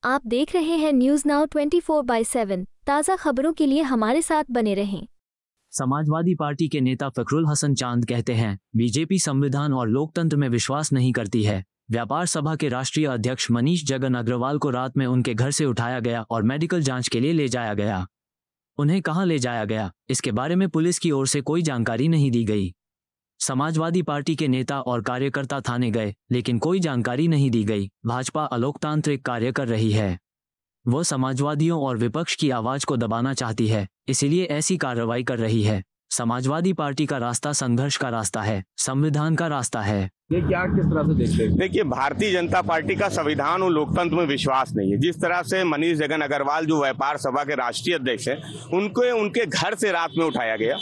आप देख रहे हैं न्यूज नाउ 24/7। ताज़ा खबरों के लिए हमारे साथ बने रहें। समाजवादी पार्टी के नेता फखरुल हसन चांद कहते हैं, बीजेपी संविधान और लोकतंत्र में विश्वास नहीं करती है। व्यापार सभा के राष्ट्रीय अध्यक्ष मनीष जगन अग्रवाल को रात में उनके घर से उठाया गया और मेडिकल जांच के लिए ले जाया गया। उन्हें कहां ले जाया गया, इसके बारे में पुलिस की ओर से कोई जानकारी नहीं दी गई। समाजवादी पार्टी के नेता और कार्यकर्ता थाने गए, लेकिन कोई जानकारी नहीं दी गई। भाजपा अलोकतांत्रिक कार्य कर रही है। वो समाजवादियों और विपक्ष की आवाज को दबाना चाहती है, इसीलिए ऐसी कार्रवाई कर रही है। समाजवादी पार्टी का रास्ता संघर्ष का रास्ता है, संविधान का रास्ता है। ये क्या किस तरह से देखते हैं? देखिए, भारतीय जनता पार्टी का संविधान और लोकतंत्र में विश्वास नहीं है। जिस तरह से मनीष जगन अग्रवाल जो व्यापार सभा के राष्ट्रीय अध्यक्ष हैं, उनको उनके घर से रात में उठाया गया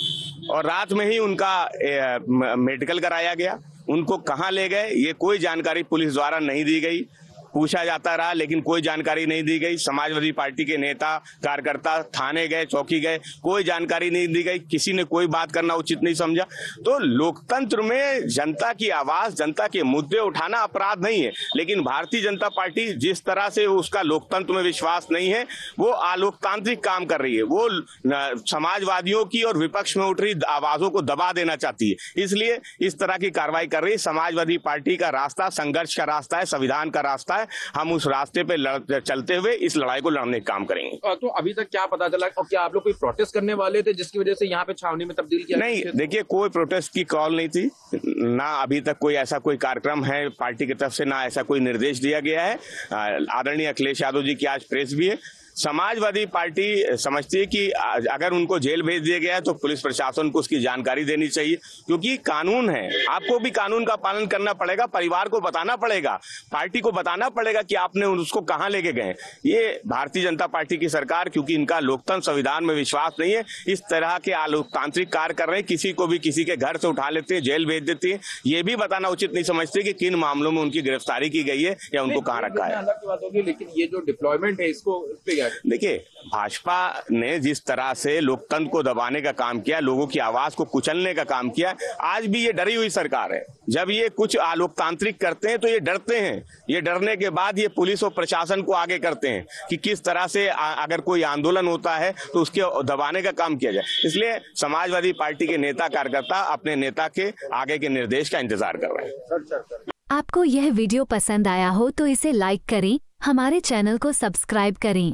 और रात में ही उनका मेडिकल कराया गया। उनको कहां ले गए, ये कोई जानकारी पुलिस द्वारा नहीं दी गई। पूछा जाता रहा, लेकिन कोई जानकारी नहीं दी गई। समाजवादी पार्टी के नेता कार्यकर्ता थाने गए, चौकी गए, कोई जानकारी नहीं दी गई। किसी ने कोई बात करना उचित नहीं समझा। तो लोकतंत्र में जनता की आवाज, जनता के मुद्दे उठाना अपराध नहीं है, लेकिन भारतीय जनता पार्टी जिस तरह से उसका लोकतंत्र में विश्वास नहीं है, वो अलोकतांत्रिक काम कर रही है। वो समाजवादियों की और विपक्ष में उठ रही आवाजों को दबा देना चाहती है, इसलिए इस तरह की कार्रवाई कर रही है। समाजवादी पार्टी का रास्ता संघर्ष का रास्ता है, संविधान का रास्ता है। हम उस रास्ते पे चलते हुए इस लड़ाई को लड़ने का काम करेंगे। तो अभी तक क्या पता चला और क्या आप लोग कोई प्रोटेस्ट करने वाले थे जिसकी वजह से यहाँ पे छावनी में तब्दील किया? नहीं, देखिए, कोई प्रोटेस्ट की कॉल नहीं थी, ना अभी तक कोई ऐसा कोई कार्यक्रम है पार्टी की तरफ से, ना ऐसा कोई निर्देश दिया गया है। आदरणीय अखिलेश यादव जी की आज प्रेस भी है। समाजवादी पार्टी समझती है कि अगर उनको जेल भेज दिया गया है तो पुलिस प्रशासन को उसकी जानकारी देनी चाहिए, क्योंकि कानून है। आपको भी कानून का पालन करना पड़ेगा, परिवार को बताना पड़ेगा, पार्टी को बताना पड़ेगा कि आपने उसको कहां लेके गए। ये भारतीय जनता पार्टी की सरकार, क्योंकि इनका लोकतंत्र संविधान में विश्वास नहीं है, इस तरह के अलोकतांत्रिक कार्य कर रहे हैं। किसी को भी किसी के घर से उठा लेते हैं, जेल भेज देते हैं। ये भी बताना उचित नहीं समझते कि किन मामलों में उनकी गिरफ्तारी की गई है या उनको कहाँ रखा है। अलग की बात होगी, लेकिन ये जो डिप्लॉयमेंट है इसको देखिए, भाजपा ने जिस तरह से लोकतंत्र को दबाने का काम किया, लोगों की आवाज को कुचलने का काम किया, आज भी ये डरी हुई सरकार है। जब ये कुछ अलोकतांत्रिक करते हैं तो ये डरते हैं। ये डरने के बाद ये पुलिस और प्रशासन को आगे करते हैं कि किस तरह से अगर कोई आंदोलन होता है तो उसके दबाने का काम किया जाए। इसलिए समाजवादी पार्टी के नेता कार्यकर्ता अपने नेता के आगे के निर्देश का इंतजार कर रहे हैं। आपको यह वीडियो पसंद आया हो तो इसे लाइक करें, हमारे चैनल को सब्सक्राइब करें।